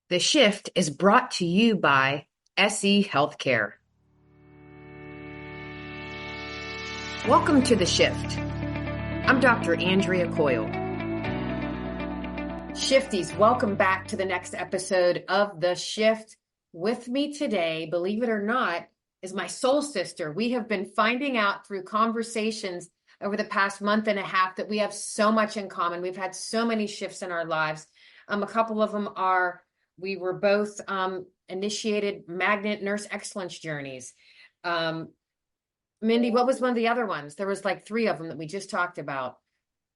The Shift is brought to you by SE Healthcare. Welcome to The Shift. I'm Dr. Andrea Coyle. Shifties, welcome back to the next episode of The Shift. With me today, believe it or not, is my soul sister. We have been finding out through conversations over the past month and a half that we have so much in common. We've had so many shifts in our lives. A couple of them are we were both initiated magnet nurse excellence journeys. Mindy, what was one of the other ones? There was like three of them that we just talked about.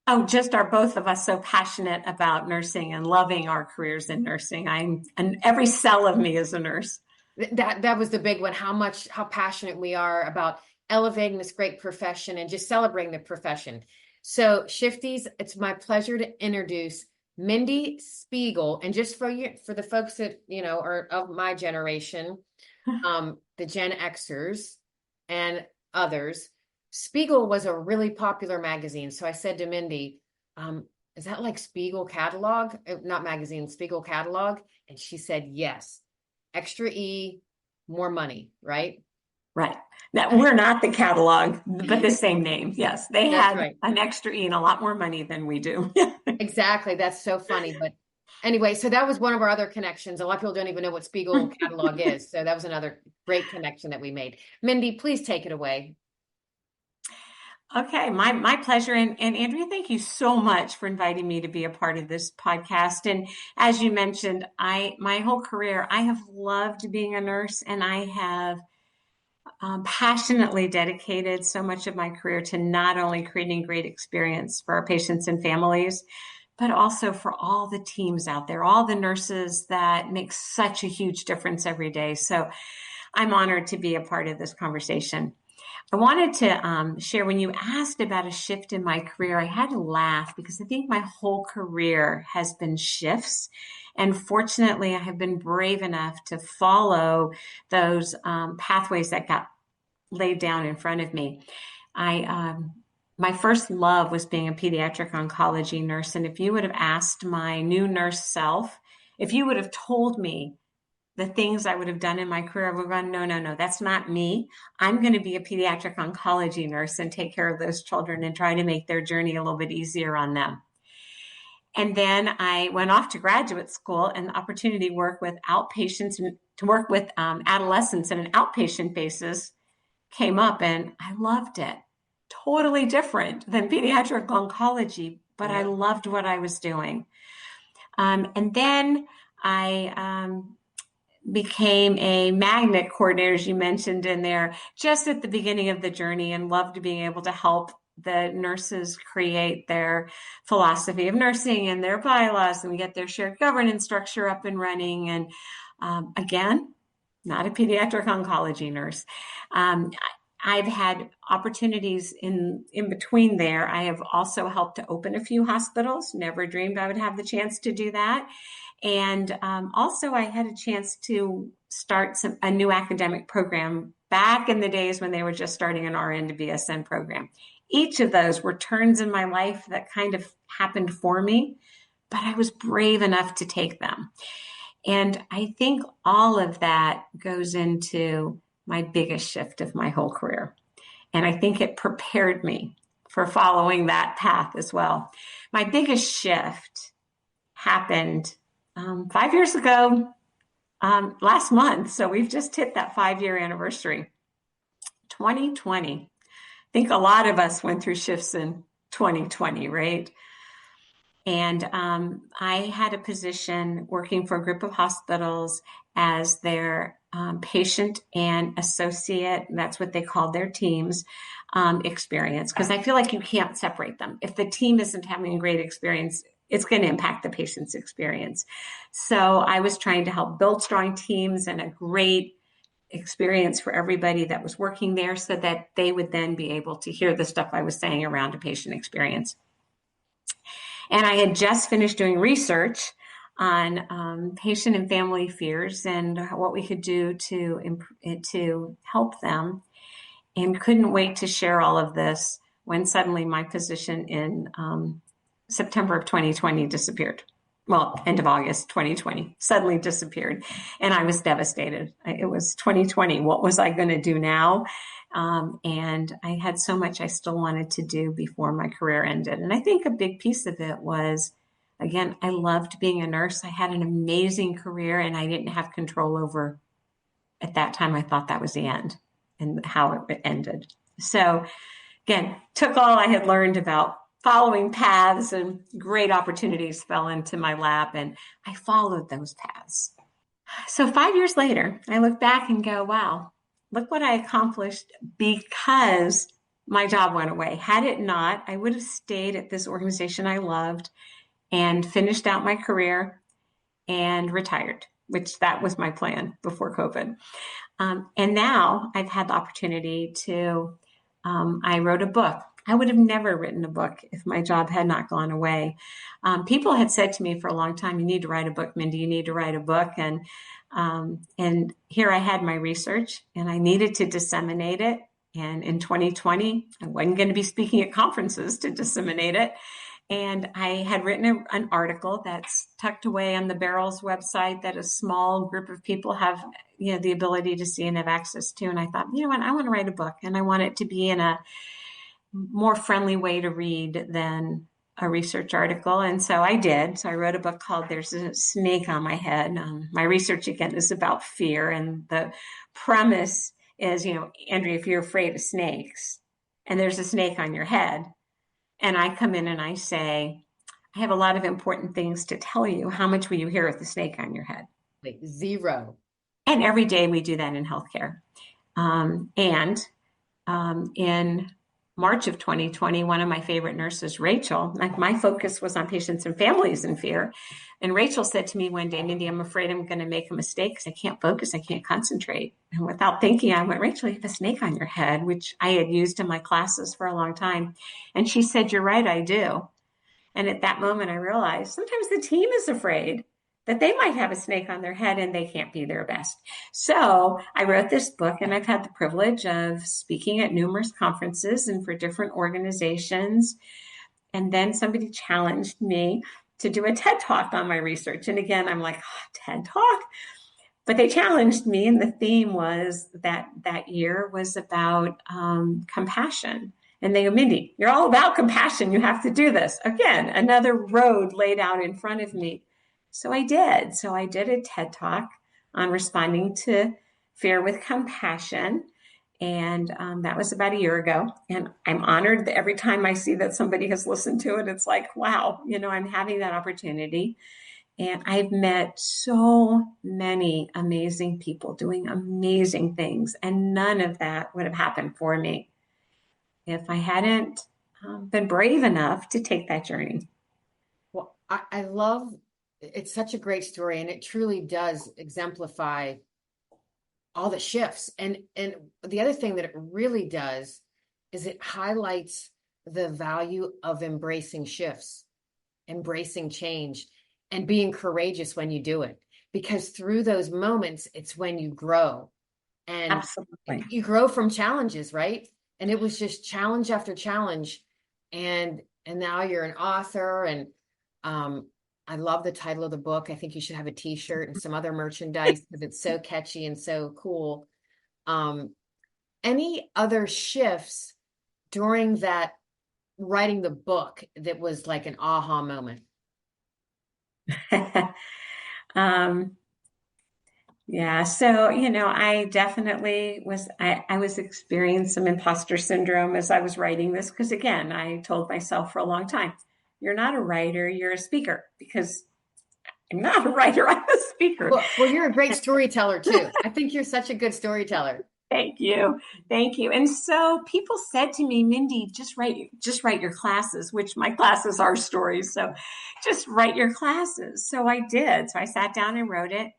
Oh, just are both of us so passionate about nursing and loving our careers in nursing. And every cell of me is a nurse. That was the big one. How passionate we are about elevating this great profession and just celebrating the profession. So, Shifties, it's my pleasure to introduce Mindy Spigel, and just for the folks that are of my generation, the Gen Xers and others, Spiegel was a really popular magazine. So I said to Mindy, is that like Spiegel catalog? Not magazine, Spiegel catalog. And she said, yes. Extra E, more money, right? Right. Now, we're not the catalog, but the same name. Yes. They That's had right. an extra E and a lot more money than we do. Exactly. That's so funny. But anyway, so that was one of our other connections. A lot of people don't even know what Spiegel catalog is. So that was another great connection that we made. Mindy, please take it away. Okay, my pleasure. And Andrea, thank you so much for inviting me to be a part of this podcast. And as you mentioned, my whole career, I have loved being a nurse, and I have passionately dedicated so much of my career to not only creating great experience for our patients and families, but also for all the teams out there, all the nurses that make such a huge difference every day. So I'm honored to be a part of this conversation. I wanted to share, when you asked about a shift in my career, I had to laugh because I think my whole career has been shifts. And fortunately, I have been brave enough to follow those pathways that got laid down in front of me. My first love was being a pediatric oncology nurse. And if you would have asked my new nurse self, if you would have told me the things I would have done in my career, I would have gone, no, that's not me. I'm going to be a pediatric oncology nurse and take care of those children and try to make their journey a little bit easier on them. And then I went off to graduate school, and the opportunity to work with outpatients and to work with adolescents on an outpatient basis came up, and I loved it. Totally different than pediatric oncology, but I loved what I was doing. And then I became a magnet coordinator, as you mentioned in there, just at the beginning of the journey, and loved being able to help the nurses create their philosophy of nursing and their bylaws and get their shared governance structure up and running. And again, not a pediatric oncology nurse. I've had opportunities in between there. I have also helped to open a few hospitals. Never dreamed I would have the chance to do that. And also I had a chance to start a new academic program back in the days when they were just starting an RN to BSN program. Each of those were turns in my life that kind of happened for me, but I was brave enough to take them. And I think all of that goes into my biggest shift of my whole career. And I think it prepared me for following that path as well. My biggest shift happened 5 years ago, last month. So we've just hit that 5-year anniversary. 2020. I think a lot of us went through shifts in 2020, right? And I had a position working for a group of hospitals as their patient and associate, that's what they called their teams, experience. Because I feel like you can't separate them. If the team isn't having a great experience, it's going to impact the patient's experience. So I was trying to help build strong teams and a great experience for everybody that was working there so that they would then be able to hear the stuff I was saying around a patient experience. And I had just finished doing research on patient and family fears and what we could do to help them, and couldn't wait to share all of this when suddenly my position in September of 2020 disappeared. end of August 2020, suddenly disappeared. And I was devastated. It was 2020. What was I going to do now? And I had so much I still wanted to do before my career ended. And I think a big piece of it was, again, I loved being a nurse. I had an amazing career and I didn't have control over, at that time, I thought that was the end and how it ended. So again, took all I had learned about following paths, and great opportunities fell into my lap and I followed those paths. So 5 years later, I look back and go, wow, look what I accomplished because my job went away. Had it not, I would have stayed at this organization I loved and finished out my career and retired, which that was my plan before COVID. And now I've had the opportunity to, I wrote a book. I would have never written a book if my job had not gone away. People had said to me for a long time, you need to write a book, Mindy, you need to write a book. And here I had my research and I needed to disseminate it. And in 2020, I wasn't going to be speaking at conferences to disseminate it. And I had written an article that's tucked away on the Barrels website that a small group of people have, the ability to see and have access to. And I thought, you know what, I want to write a book and I want it to be in a more friendly way to read than a research article. And so I did. So I wrote a book called There's a Snake on My Head. My research, again, is about fear. And the premise is, Andrea, if you're afraid of snakes and there's a snake on your head, and I come in and I say, I have a lot of important things to tell you. How much will you hear with the snake on your head? Like 0. And every day we do that in healthcare. In March of 2020, one of my favorite nurses, Rachel, my focus was on patients and families in fear. And Rachel said to me one day, Mindy, I'm afraid I'm going to make a mistake because I can't focus. I can't concentrate. And without thinking, I went, Rachel, you have a snake on your head, which I had used in my classes for a long time. And she said, you're right, I do. And at that moment, I realized sometimes the team is afraid that they might have a snake on their head and they can't be their best. So I wrote this book and I've had the privilege of speaking at numerous conferences and for different organizations. And then somebody challenged me to do a TED Talk on my research. And again, I'm like, TED Talk? But they challenged me, and the theme was that year was about compassion. And they go, Mindy, you're all about compassion. You have to do this. Again, another road laid out in front of me. So I did. So I did a TED Talk on responding to fear with compassion. And that was about a year ago. And I'm honored that every time I see that somebody has listened to it, it's like, wow, I'm having that opportunity. And I've met so many amazing people doing amazing things. And none of that would have happened for me if I hadn't been brave enough to take that journey. Well, I love, it's such a great story, and it truly does exemplify all the shifts. And the other thing that it really does is it highlights the value of embracing shifts, embracing change, and being courageous when you do it. Because through those moments, it's when you grow. And Absolutely. You grow from challenges, right? And it was just challenge after challenge. And now you're an author. And I love the title of the book. I think you should have a t-shirt and some other merchandise because it's so catchy and so cool. Any other shifts during that writing the book that was like an aha moment? Yeah. So, I definitely I was experiencing some imposter syndrome as I was writing this. Because again, I told myself for a long time, you're not a writer, you're a speaker. Because I'm not a writer, I'm a speaker. Well, you're a great storyteller too. I think you're such a good storyteller. Thank you. Thank you. And so people said to me, Mindy, just write your classes, which my classes are stories. So just write your classes. So I did. So I sat down and wrote it.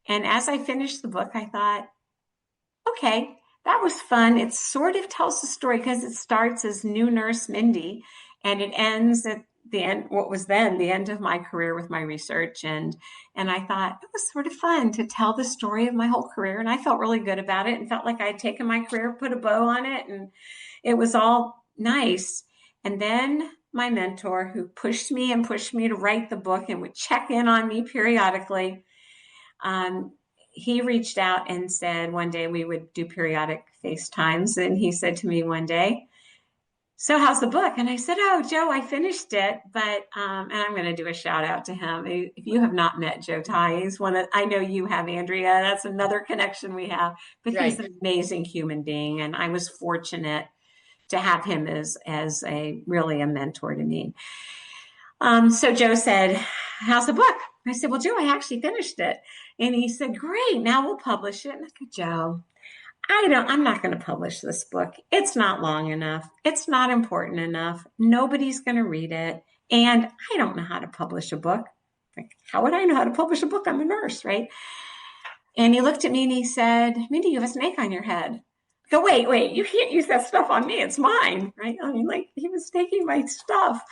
And as I finished the book, I thought, okay, that was fun. It sort of tells the story because it starts as new nurse Mindy and it ends at the end, what was then the end of my career with my research. And I thought it was sort of fun to tell the story of my whole career. And I felt really good about it and felt like I had taken my career, put a bow on it, and it was all nice. And then my mentor, who pushed me to write the book and would check in on me periodically, he reached out and said one day, we would do periodic FaceTimes, and he said to me one day, so how's the book? And I said, oh, Joe, I finished it, but, and I'm going to do a shout out to him. If you have not met Joe Ty, he's I know you have, Andrea, that's another connection we have, but he's an amazing human being. And I was fortunate to have him as really a mentor to me. So Joe said, how's the book? I said, well, Joe, I actually finished it. And he said, great, now we'll publish it. And I said, Joe, I'm not going to publish this book. It's not long enough. It's not important enough. Nobody's going to read it. And I don't know how to publish a book. Like, how would I know how to publish a book? I'm a nurse, right? And he looked at me and he said, Mindy, you have a snake on your head. I go, wait, you can't use that stuff on me. It's mine, right? I mean, like, he was taking my stuff.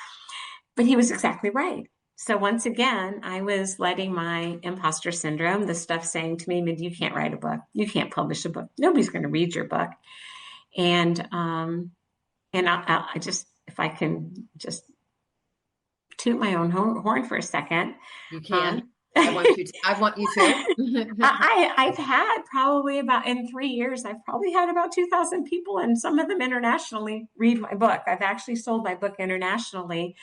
But he was exactly right. So once again, I was letting my imposter syndrome, the stuff saying to me, Mindy, you can't write a book. You can't publish a book. Nobody's going to read your book. And I just, if I can just toot my own horn for a second. You can. I want you to. I've had probably in 3 years, I've probably had about 2,000 people, and some of them internationally, read my book. I've actually sold my book internationally.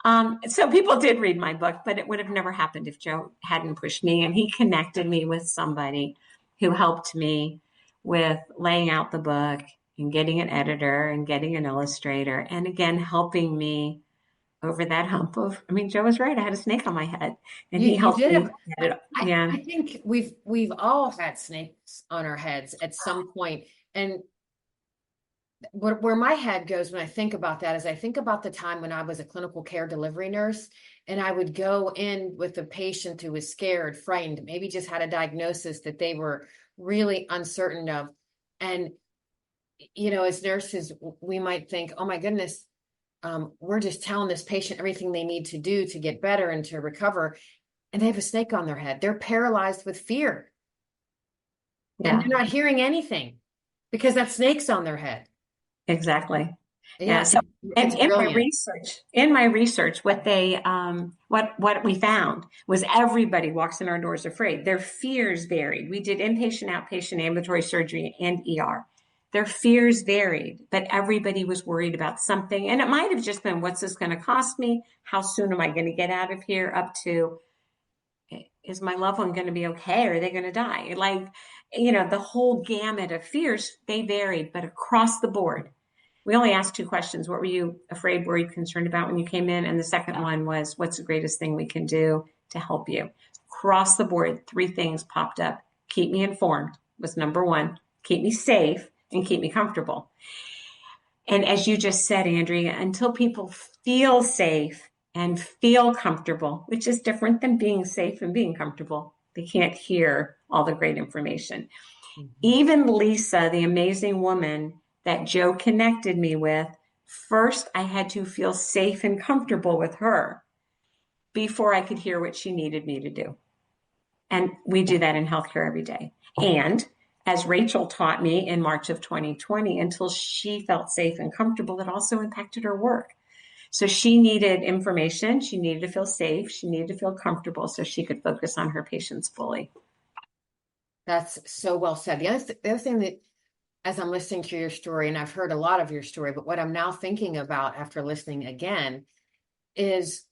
So people did read my book, but it would have never happened if Joe hadn't pushed me. And he connected me with somebody who helped me with laying out the book and getting an editor and getting an illustrator. And again, helping me over that hump of, Joe was right. I had a snake on my head, and he helped me. I think we've all had snakes on our heads at some point. And where my head goes when I think about that is I think about the time when I was a clinical care delivery nurse, and I would go in with a patient who was scared, frightened, maybe just had a diagnosis that they were really uncertain of. And, as nurses, we might think, oh my goodness, we're just telling this patient everything they need to do to get better and to recover. And they have a snake on their head. They're paralyzed with fear. Yeah. And they're not hearing anything because that snake's on their head. Exactly. Yeah. So, and in my research, what we found was everybody walks in our doors afraid. Their fears varied. We did inpatient, outpatient, ambulatory surgery, and ER. Their fears varied, but everybody was worried about something. And it might have just been, what's this going to cost me? How soon am I going to get out of here? Up to, is my loved one going to be okay? Or are they going to die? Like, the whole gamut of fears, they varied, but across the board. We only asked 2 questions. What were you afraid, worried, concerned about when you came in? And the second one was, what's the greatest thing we can do to help you? Across the board, 3 things popped up. Keep me informed was number 1. Keep me safe and keep me comfortable. And as you just said, Andrea, until people feel safe and feel comfortable, which is different than being safe and being comfortable, they can't hear all the great information. Mm-hmm. Even Lisa, the amazing woman that Joe connected me with, first I had to feel safe and comfortable with her before I could hear what she needed me to do. And we do that in healthcare every day. And as Rachel taught me in March of 2020, until she felt safe and comfortable, it also impacted her work. So she needed information. She needed to feel safe. She needed to feel comfortable so she could focus on her patients fully. That's so well said. The other thing that, as I'm listening to your story, and I've heard a lot of your story, but what I'm now thinking about after listening again is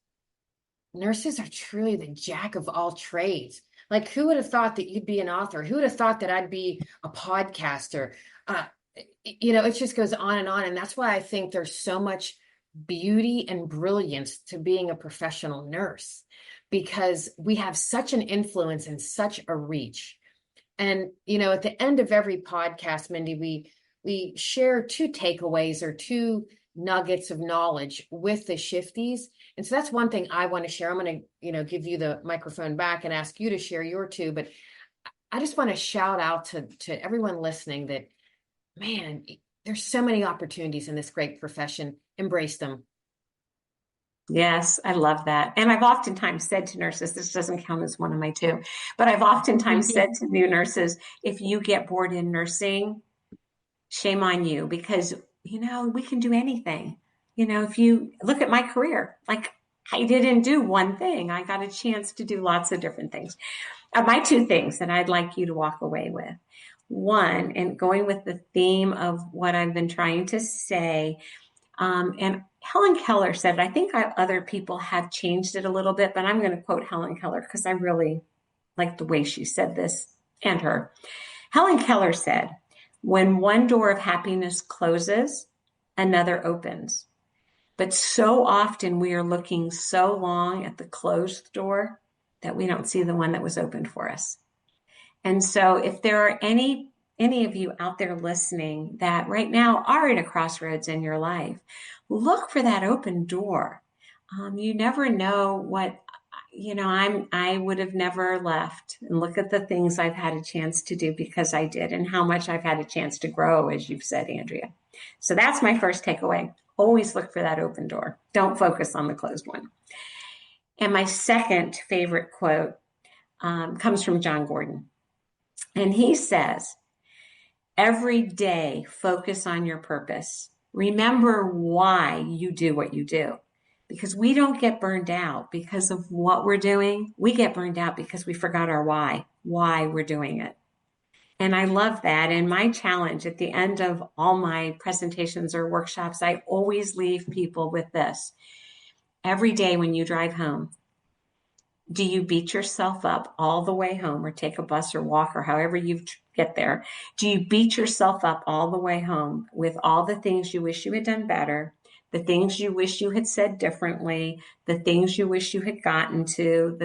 nurses are truly the jack of all trades. Like, who would have thought that you'd be an author? Who would have thought that I'd be a podcaster? It just goes on. And that's why I think there's so much beauty and brilliance to being a professional nurse, because we have such an influence and such a reach. And, at the end of every podcast, Mindy, we share 2 takeaways or 2 nuggets of knowledge with the shifties. And so that's one thing I want to share. I'm going to, give you the microphone back and ask you to share your 2. But I just want to shout out to everyone listening that, man, there's so many opportunities in this great profession. Embrace them. Yes, I love that. And I've oftentimes said to nurses, this doesn't count as one of my 2, but I've oftentimes said to new nurses, if you get bored in nursing, shame on you, because, we can do anything. if you look at my career, like I didn't do one thing. I got a chance to do lots of different things. My two things that I'd like you to walk away with. One, and going with the theme of what I've been trying to say, and Helen Keller said it. I think other people have changed it a little bit, but I'm going to quote Helen Keller because I really like the way she said this and her. Helen Keller said, when one door of happiness closes, another opens. But so often we are looking so long at the closed door that we don't see the one that was opened for us. And so if there are any of you out there listening that right now are at a crossroads in your life, look for that open door. You never know what, I would have never left, and look at the things I've had a chance to do because I did, and how much I've had a chance to grow, as you've said, Andrea. So that's my first takeaway. Always look for that open door. Don't focus on the closed one. And my second favorite quote comes from John Gordon. And he says, every day, focus on your purpose. Remember why you do what you do. Because we don't get burned out because of what we're doing. We get burned out because we forgot our why we're doing it. And I love that. And my challenge at the end of all my presentations or workshops, I always leave people with this. Every day when you drive home, do you beat yourself up all the way home, or take a bus or walk or however you get there? Do you beat yourself up all the way home with all the things you wish you had done better, the things you wish you had said differently, the things you wish you had gotten to,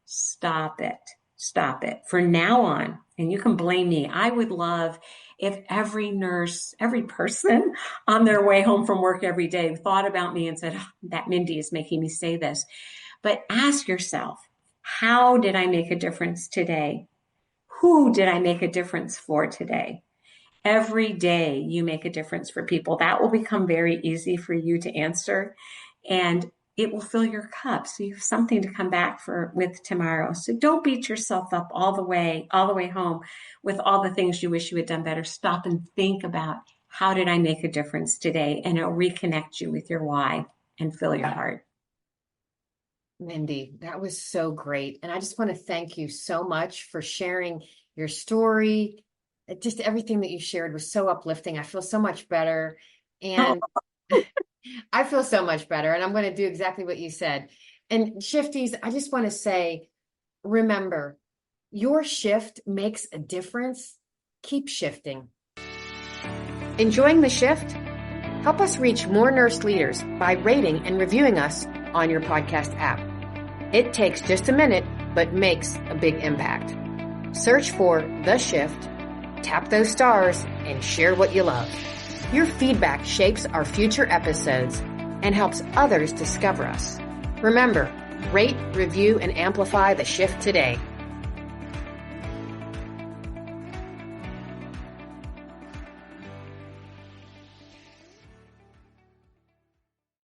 stop it. Stop it. From now on, and you can blame me, I would love if every nurse, every person on their way home from work every day thought about me and said, oh, that Mindy is making me say this. But ask yourself, how did I make a difference today? Who did I make a difference for today? Every day you make a difference for people. That will become very easy for you to answer, and it will fill your cup. So you have something to come back with tomorrow. So don't beat yourself up all the way home with all the things you wish you had done better. Stop and think about, how did I make a difference today? And it'll reconnect you with your why and fill your heart. Mindy, that was so great. And I just want to thank you so much for sharing your story. Just everything that you shared was so uplifting. I feel so much better. And I feel so much better. And I'm going to do exactly what you said. And shifties, I just want to say, remember, your shift makes a difference. Keep shifting. Enjoying the shift? Help us reach more nurse leaders by rating and reviewing us on your podcast app. It takes just a minute, but makes a big impact. Search for The Shift, tap those stars, and share what you love. Your feedback shapes our future episodes and helps others discover us. Remember, rate, review, and amplify The Shift today.